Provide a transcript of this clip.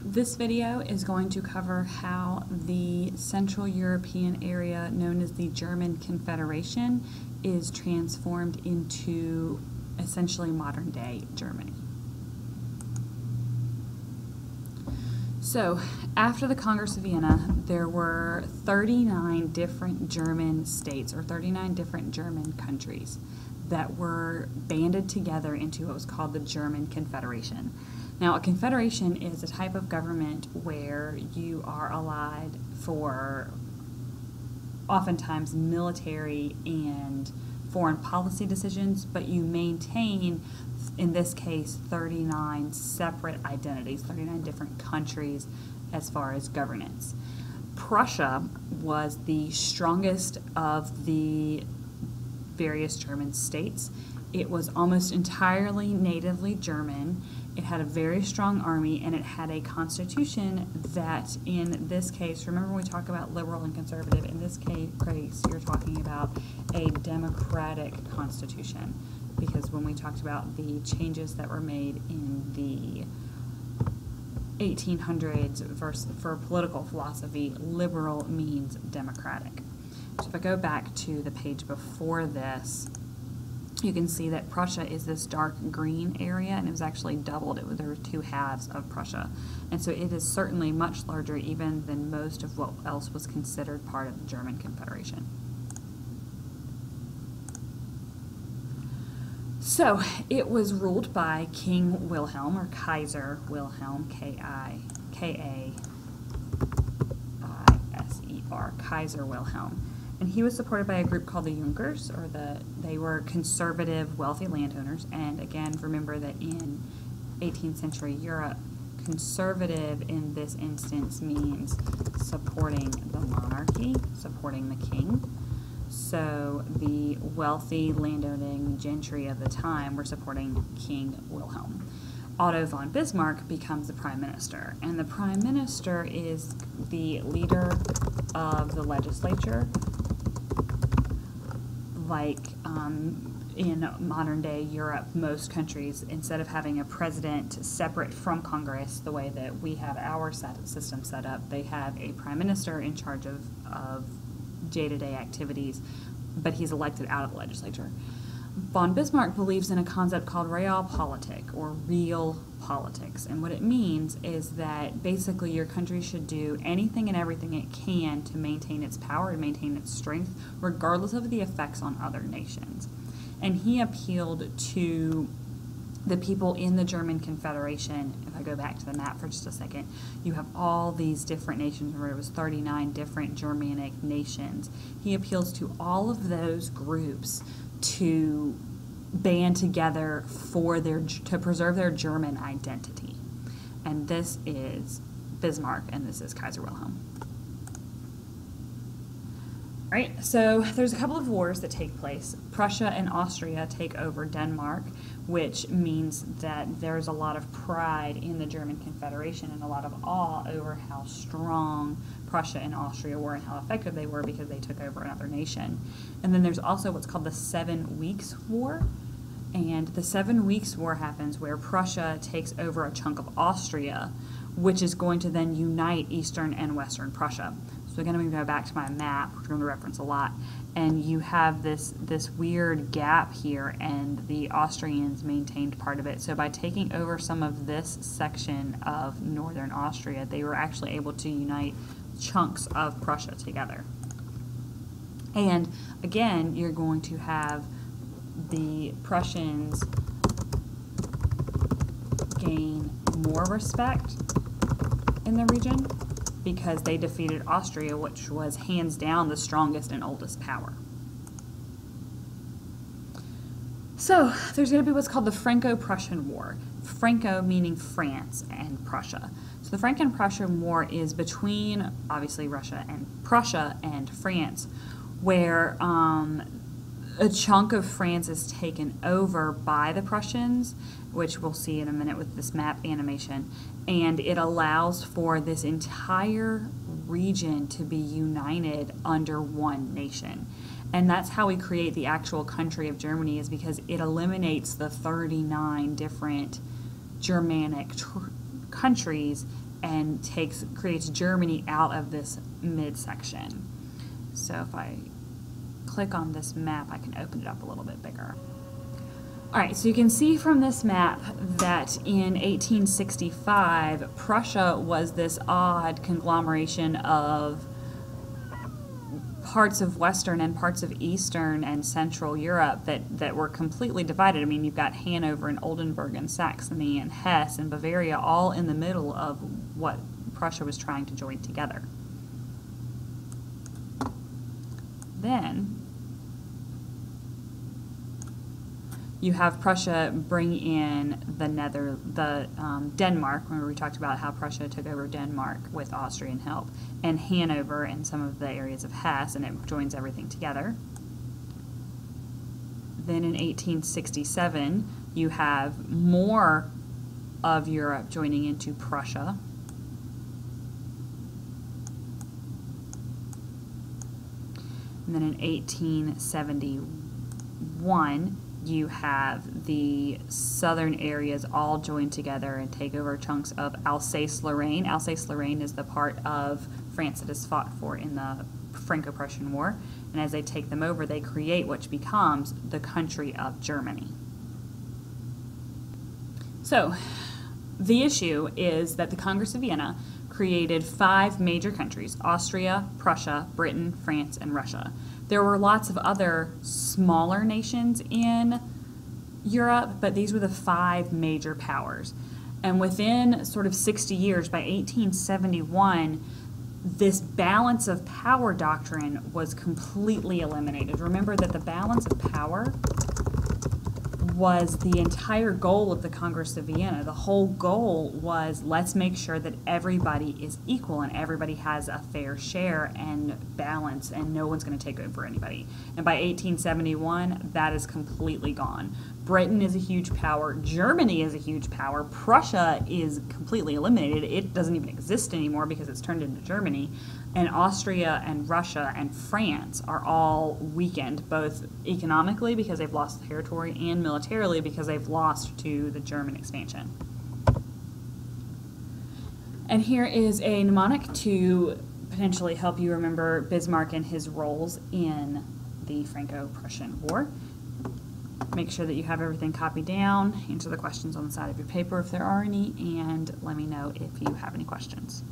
This video is going to cover how the Central European area known as the German Confederation is transformed into essentially modern-day Germany. So, after the Congress of Vienna, there were 39 different German states, or 39 different German countries, that were banded together into what was called the German Confederation. Now, a confederation is a type of government where you are allied for oftentimes military and foreign policy decisions, but you maintain, in this case, 39 separate identities, 39 different countries as far as governance. Prussia was the strongest of the various German states. It was almost entirely natively German. It had a very strong army, and it had a constitution that, in this case, remember when we talk about liberal and conservative, in this case you're talking about a democratic constitution, because when we talked about the changes that were made in the 1800s for political philosophy, liberal means democratic. So if I go back to the page before this, you can see that Prussia is this dark green area, and it was actually doubled. There were two halves of Prussia. And so it is certainly much larger even than most of what else was considered part of the German Confederation. So it was ruled by King Wilhelm, or Kaiser Wilhelm, K-A-I-S-E-R, Kaiser Wilhelm. And he was supported by a group called the Junkers, or they were conservative, wealthy landowners. And again, remember that in 18th century Europe, conservative in this instance means supporting the monarchy, supporting the king. So the wealthy landowning gentry of the time were supporting King Wilhelm. Otto von Bismarck becomes the prime minister, and the prime minister is the leader of the legislature. Like in modern-day Europe, most countries, instead of having a president separate from Congress, the way that we have our system set up, they have a prime minister in charge of day-to-day activities, but he's elected out of the legislature. Von Bismarck believes in a concept called Realpolitik, or real politics, and what it means is that basically your country should do anything and everything it can to maintain its power and maintain its strength, regardless of the effects on other nations. And he appealed to the people in the German Confederation. If I go back to the map for just a second, you have all these different nations, where it was 39 different Germanic nations. He appeals to all of those groups to band together to preserve their German identity. And this is Bismarck, and this is Kaiser Wilhelm. Right, so there's a couple of wars that take place. Prussia and Austria take over Denmark, which means that there's a lot of pride in the German Confederation and a lot of awe over how strong Prussia and Austria were and how effective they were because they took over another nation. And then there's also what's called the 7 Weeks' War. And the 7 Weeks' War happens where Prussia takes over a chunk of Austria, which is going to then unite Eastern and Western Prussia. So again, I'm going to go back to my map, which we're going to reference a lot, and you have this weird gap here, and the Austrians maintained part of it. So by taking over some of this section of northern Austria, they were actually able to unite chunks of Prussia together. And again, you're going to have the Prussians gain more respect in the region because they defeated Austria, which was hands down the strongest and oldest power. So there's going to be what's called the Franco-Prussian War. Franco meaning France and Prussia. So the Franco-Prussian War is between, obviously, Russia and Prussia and France, where a chunk of France is taken over by the Prussians, which we'll see in a minute with this map animation, and it allows for this entire region to be united under one nation. And that's how we create the actual country of Germany, is because it eliminates the 39 different Germanic countries and creates Germany out of this midsection. So if I click on this map, I can open it up a little bit bigger. All right, so you can see from this map that in 1865, Prussia was this odd conglomeration of parts of Western and parts of Eastern and Central Europe that were completely divided. I mean, you've got Hanover and Oldenburg and Saxony and Hesse and Bavaria all in the middle of what Prussia was trying to join together. Then you have Prussia bring in Denmark, when we talked about how Prussia took over Denmark with Austrian help, and Hanover and some of the areas of Hesse, and it joins everything together. Then in 1867, you have more of Europe joining into Prussia. And then in 1871, you have the southern areas all join together and take over chunks of Alsace-Lorraine. Alsace-Lorraine is the part of France that is fought for in the Franco-Prussian War. And as they take them over, they create what becomes the country of Germany. So, the issue is that the Congress of Vienna created 5 major countries: Austria, Prussia, Britain, France, and Russia. There were lots of other smaller nations in Europe, but these were the 5 major powers. And within sort of 60 years, by 1871, this balance of power doctrine was completely eliminated. Remember that the balance of power was the entire goal of the Congress of Vienna. The whole goal was, let's make sure that everybody is equal and everybody has a fair share and balance, and no one's going to take over anybody. And by 1871, that is completely gone. Britain is a huge power. Germany is a huge power. Prussia is completely eliminated. It doesn't even exist anymore because it's turned into Germany. And Austria and Russia and France are all weakened, both economically because they've lost territory and militarily because they've lost to the German expansion. And here is a mnemonic to potentially help you remember Bismarck and his roles in the Franco-Prussian War. Make sure that you have everything copied down, answer the questions on the side of your paper if there are any, and let me know if you have any questions.